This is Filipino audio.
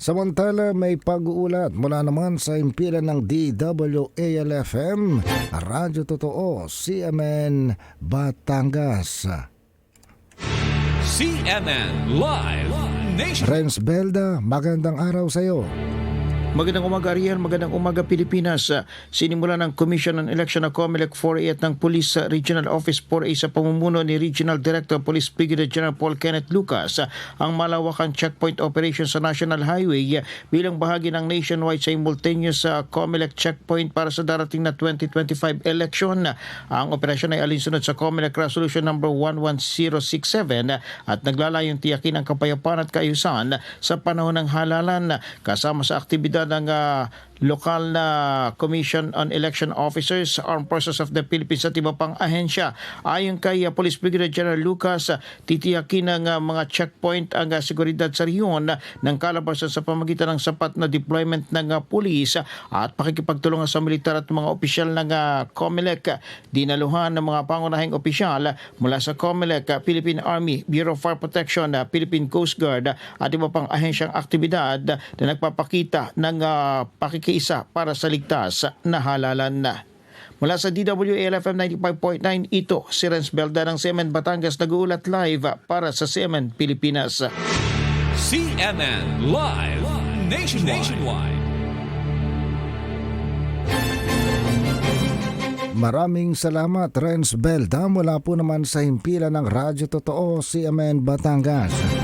Samantala may pag-uulat mula naman sa himpilan ng DWALFM, Radyo Totoo, CMN Batangas. CMN Live Nation. Renz Belda, magandang araw sa iyo. Magandang umaga Ariel, magandang umaga Pilipinas. Sinimula ng Commission on Election ng COMELEC 4A at ng Police Regional Office 4A sa pamumuno ni Regional Director Police Brigadier General Paul Kenneth Lucas ang malawakang checkpoint operation sa National Highway bilang bahagi ng nationwide simultaneous COMELEC checkpoint para sa darating na 2025 election. Ang operasyon ay alinsunod sa COMELEC Resolution number 11067 at naglalayong tiyakin ang kapayapaan at kaayusan sa panahon ng halalan kasama sa aktibidad ng lokal na Commission on Election Officers, Armed Forces of the Philippines at iba pang ahensya. Ayon kay Police Brigadier General Lucas, titiyakin ng mga checkpoint ang seguridad sa riyon ng kalabasan sa pamagitan ng sapat na deployment ng pulis at pakikipagtulungan sa militar at mga opisyal ng COMELEC. Dinaluhan ng mga pangunahing opisyal mula sa COMELEC, Philippine Army, Bureau of Fire Protection, Philippine Coast Guard at iba pang ahensyang aktibidad na nagpapakita ng pakikiisa para sa ligtas na halalan. Mula sa DWALFM 95.9, ito si Renz Belda ng CMN Batangas nag-uulat live para sa CMN Pilipinas. CMN Live Nationwide. Maraming salamat Renz Belda mula po naman sa himpilan ng Radyo Totoo, CMN Batangas.